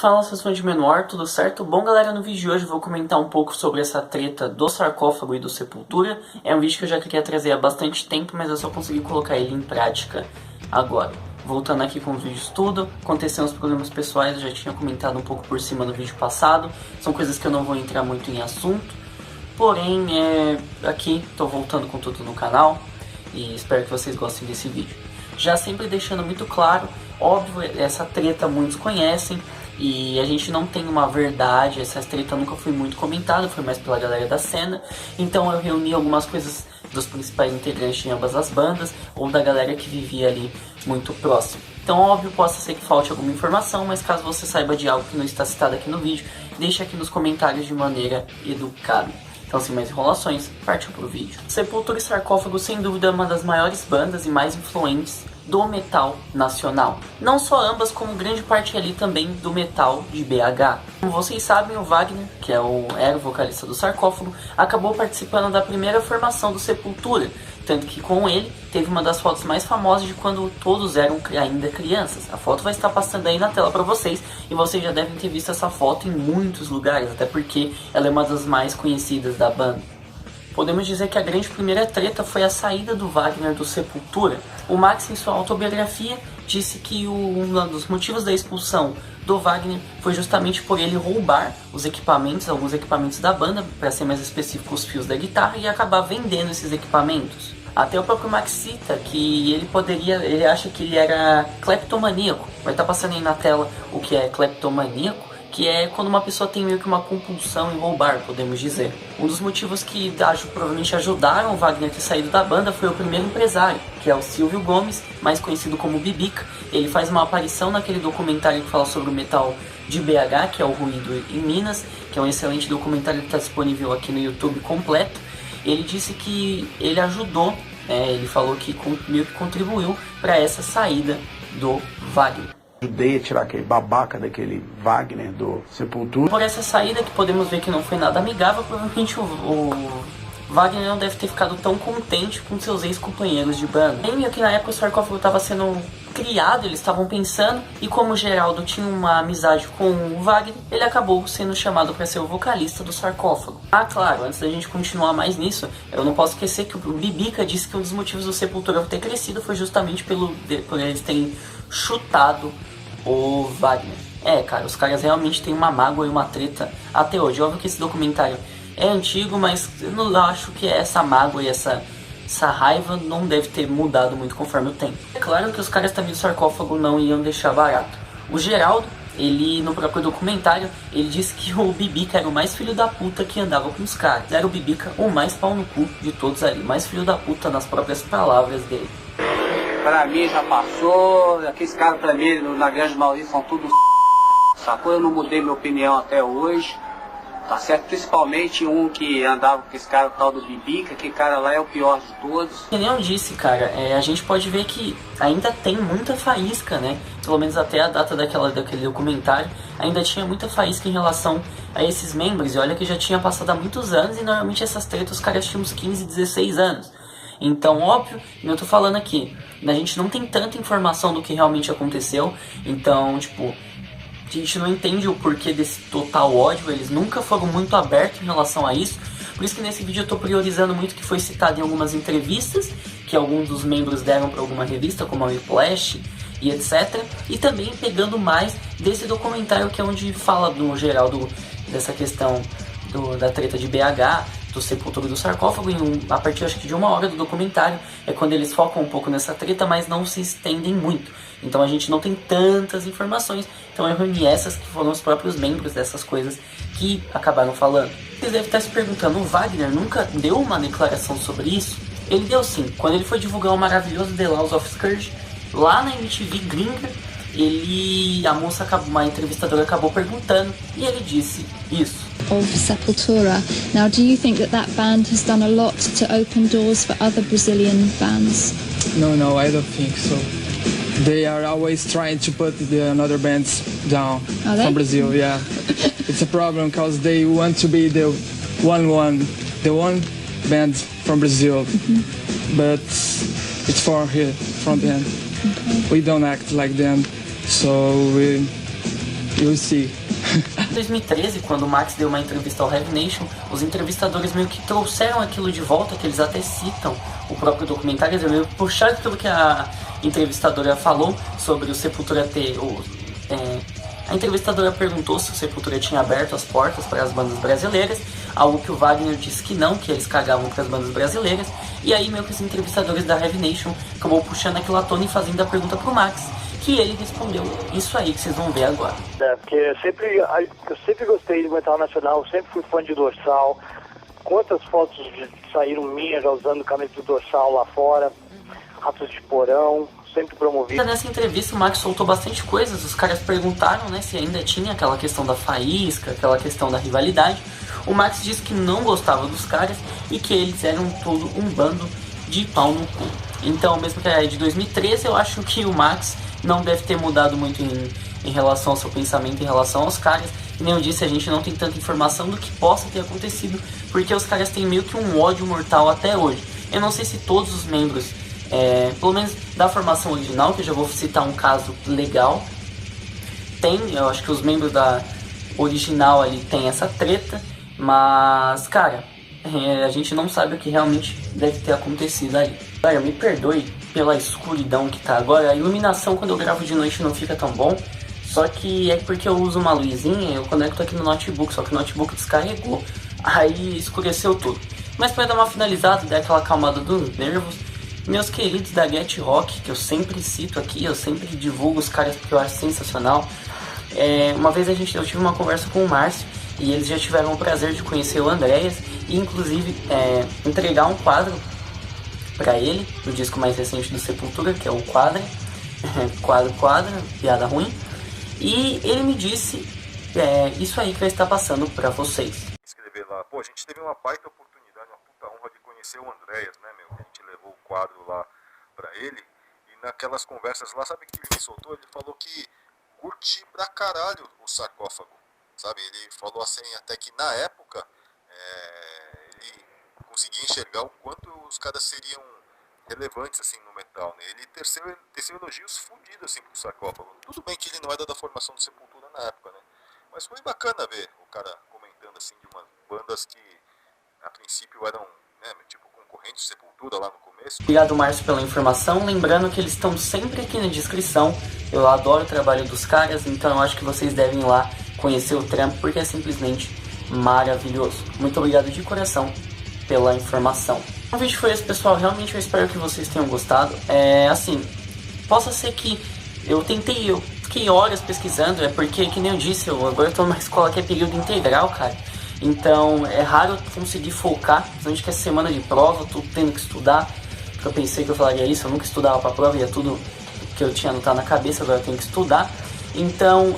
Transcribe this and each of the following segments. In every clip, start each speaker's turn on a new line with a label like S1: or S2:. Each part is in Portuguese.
S1: Fala, seus fãs de Menor, tudo certo? Bom, galera, no vídeo de hoje eu vou comentar um pouco sobre essa treta do sarcófago e do Sepultura. É um vídeo que eu já queria trazer há bastante tempo, mas eu só consegui colocar ele em prática agora. Voltando aqui com o vídeo estudo, aconteceram uns problemas pessoais, eu já tinha comentado um pouco por cima no vídeo passado. São coisas que eu não vou entrar muito em assunto, porém, aqui tô voltando com tudo no canal e espero que vocês gostem desse vídeo. Já sempre deixando muito claro, óbvio, essa treta muitos conhecem, e a gente não tem uma verdade, essa treta nunca foi muito comentada, foi mais pela galera da cena. Então eu reuni algumas coisas dos principais integrantes de ambas as bandas, ou da galera que vivia ali muito próximo. Então óbvio, possa ser que falte alguma informação, mas caso você saiba de algo que não está citado aqui no vídeo, deixe aqui nos comentários de maneira educada. Então, sem mais enrolações, partiu pro vídeo. Sepultura e Sarcófago, sem dúvida, é uma das maiores bandas e mais influentes do metal nacional. Não só ambas, como grande parte ali também do metal de BH. Como vocês sabem, o Wagner, que era o vocalista do Sarcófago, acabou participando da primeira formação do Sepultura, tanto que com ele teve uma das fotos mais famosas de quando todos eram ainda crianças. A foto vai estar passando aí na tela para vocês, e vocês já devem ter visto essa foto em muitos lugares, até porque ela é uma das mais conhecidas da banda. Podemos dizer que a grande primeira treta foi a saída do Wagner do Sepultura. O Max, em sua autobiografia, disse que um dos motivos da expulsão do Wagner foi justamente por ele roubar os equipamentos, alguns equipamentos da banda, para ser mais específico, os fios da guitarra, e acabar vendendo esses equipamentos. Até o próprio Max cita que ele acha que ele era cleptomaníaco. Vai estar passando aí na tela o que é cleptomaníaco, que é quando uma pessoa tem meio que uma compulsão em roubar, podemos dizer. Um dos motivos que provavelmente ajudaram o Wagner a ter saído da banda foi o primeiro empresário, que é o Silvio Gomes, mais conhecido como Bibica. Ele faz uma aparição naquele documentário que fala sobre o metal de BH, que é o Ruído em Minas, que é um excelente documentário que está disponível aqui no YouTube completo. Ele disse que ele ajudou, ele falou que meio que contribuiu para essa saída do Wagner.
S2: Ajudei a tirar aquele babaca daquele Wagner do Sepultura.
S1: Por essa saída, que podemos ver que não foi nada amigável, provavelmente o Wagner não deve ter ficado tão contente com seus ex-companheiros de banda. Meio que na época o Sarcófago estava sendo criado, eles estavam pensando, e como o Geraldo tinha uma amizade com o Wagner, ele acabou sendo chamado para ser o vocalista do Sarcófago. Ah, claro, antes da gente continuar mais nisso, eu não posso esquecer que o Bibica disse que um dos motivos do Sepultura ter crescido foi justamente por eles terem chutado o Wagner. Cara, os caras realmente têm uma mágoa e uma treta até hoje. Óbvio que esse documentário é antigo, mas eu não acho que essa mágoa e essa raiva não deve ter mudado muito conforme o tempo. É claro que os caras também do Sarcófago não iam deixar barato. O Geraldo, ele no próprio documentário, ele disse que o Bibica era o mais filho da puta que andava com os caras. Era o Bibica o mais pau no cu de todos ali, mais filho da puta nas próprias palavras dele.
S3: Pra mim já passou, aqueles caras pra mim, na grande maioria, são tudo sacou? Eu não mudei minha opinião até hoje, tá certo? Principalmente um que andava com esse cara, o tal do Bibica, que cara lá é o pior de todos.
S1: Que nem eu disse, cara, a gente pode ver que ainda tem muita faísca, né? Pelo menos até a data daquele documentário, ainda tinha muita faísca em relação a esses membros, e olha que já tinha passado há muitos anos, e normalmente essas tretas os caras tinham uns 15, 16 anos. Então, óbvio, eu tô falando aqui, a gente não tem tanta informação do que realmente aconteceu, então, tipo, a gente não entende o porquê desse total ódio, eles nunca foram muito abertos em relação a isso, por isso que nesse vídeo eu tô priorizando muito o que foi citado em algumas entrevistas, que alguns dos membros deram para alguma revista, como a Whiplash e etc, e também pegando mais desse documentário que é onde fala no geral dessa questão da treta de BH, do Sepultura e do Sarcófago, a partir acho que de 1 hora do documentário, é quando eles focam um pouco nessa treta, mas não se estendem muito. Então a gente não tem tantas informações, então eu reuni essas que foram os próprios membros dessas coisas que acabaram falando. Vocês devem estar se perguntando, o Wagner nunca deu uma declaração sobre isso? Ele deu sim, quando ele foi divulgar o maravilhoso The Laws of Scourge, lá na MTV gringa, uma entrevistadora acabou perguntando, e ele disse isso.
S4: Of Sepultura. Now, do you think that band has done a lot to open doors for other Brazilian bands?
S5: No, I don't think so. They are always trying to put the other bands down from Brazil. Yeah, it's a problem because they want to be the one band from Brazil, but it's far here from them. We don't act like them, so you'll see.
S1: Em 2013, quando o Max deu uma entrevista ao Heavy Nation, os entrevistadores meio que trouxeram aquilo de volta, que eles até citam o próprio documentário, eles meio puxaram aquilo que a entrevistadora falou sobre o Sepultura ter... A entrevistadora perguntou se o Sepultura tinha aberto as portas para as bandas brasileiras, algo que o Wagner disse que não, que eles cagavam para as bandas brasileiras, e aí meio que os entrevistadores da Heavy Nation acabou puxando aquilo à tona e fazendo a pergunta pro Max, que ele respondeu isso aí que vocês vão ver agora.
S6: Porque eu sempre gostei do metal nacional, sempre fui fã de Dorsal. Quantas fotos saíram minhas usando camisa do Dorsal lá fora, Ratos de Porão, sempre promovido.
S1: Nessa entrevista o Max soltou bastante coisas, os caras perguntaram, né, se ainda tinha aquela questão da faísca, aquela questão da rivalidade. O Max disse que não gostava dos caras e que eles eram todo um bando de pau no cu. Então, mesmo que é de 2013, eu acho que o Max não deve ter mudado muito em relação ao seu pensamento, em relação aos caras. E nem eu disse, a gente não tem tanta informação do que possa ter acontecido, porque os caras têm meio que um ódio mortal até hoje. Eu não sei se todos os membros, pelo menos da formação original, que eu já vou citar um caso legal, eu acho que os membros da original ali tem essa treta, mas, cara, a gente não sabe o que realmente deve ter acontecido ali. Cara, me perdoe pela escuridão que tá agora, a iluminação quando eu gravo de noite não fica tão bom, só que é porque eu uso uma luzinha, eu conecto aqui no notebook, só que o notebook descarregou, aí escureceu tudo. Mas para dar uma finalizada, dar aquela acalmada dos nervos, meus queridos da Get Rock, que eu sempre cito aqui, eu sempre divulgo os caras porque eu acho sensacional. Uma vez eu tive uma conversa com o Márcio, e eles já tiveram o prazer de conhecer o Andréas, e inclusive entregar um quadro para ele, no disco mais recente do Sepultura, que é o Quadra, piada ruim, e ele me disse isso aí que vai estar passando para vocês.
S7: Escrever lá, pô, a gente teve uma baita oportunidade, uma puta honra de conhecer o Andréas, né, meu? A gente levou o quadro lá pra ele, e naquelas conversas lá, sabe o que ele me soltou? Ele falou que curte pra caralho o Sarcófago, sabe? Ele falou assim, até que na época, ele conseguia enxergar o quanto os caras seriam relevantes assim no metal, né? Ele teceu elogios fodidos assim pro Sarcófago. Tudo bem que ele não era da formação do Sepultura na época, né? Mas foi bacana ver o cara comentando assim de umas bandas que a princípio eram, né, tipo concorrentes do Sepultura lá no começo.
S1: Obrigado, Márcio, pela informação. Lembrando que eles estão sempre aqui na descrição. Eu adoro o trabalho dos caras, então eu acho que vocês devem ir lá conhecer o trampo, porque é simplesmente maravilhoso. Muito obrigado de coração pela informação. O vídeo foi esse, pessoal. Realmente eu espero que vocês tenham gostado. Assim, possa ser que eu fiquei horas pesquisando, porque, que nem eu disse, agora eu tô numa escola que é período integral, cara. Então é raro conseguir focar, principalmente que é semana de prova, eu tô tendo que estudar, porque eu pensei que eu falaria isso, eu nunca estudava pra prova, ia tudo que eu tinha anotado na cabeça, agora eu tenho que estudar. Então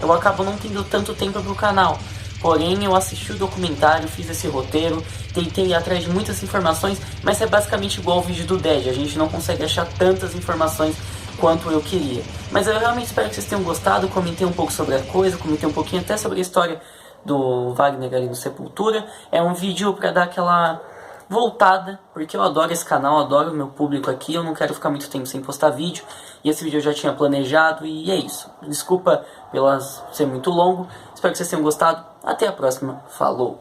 S1: eu acabo não tendo tanto tempo pro canal. Porém, eu assisti o documentário, fiz esse roteiro, tentei ir atrás de muitas informações, mas é basicamente igual ao vídeo do Dead, a gente não consegue achar tantas informações quanto eu queria. Mas eu realmente espero que vocês tenham gostado, comentei um pouco sobre a coisa, comentei um pouquinho até sobre a história do Wagner ali no Sepultura. É um vídeo pra dar aquela voltada, porque eu adoro esse canal, adoro o meu público aqui, eu não quero ficar muito tempo sem postar vídeo, e esse vídeo eu já tinha planejado, e é isso. Desculpa pelo ser muito longo, espero que vocês tenham gostado, até a próxima, falou!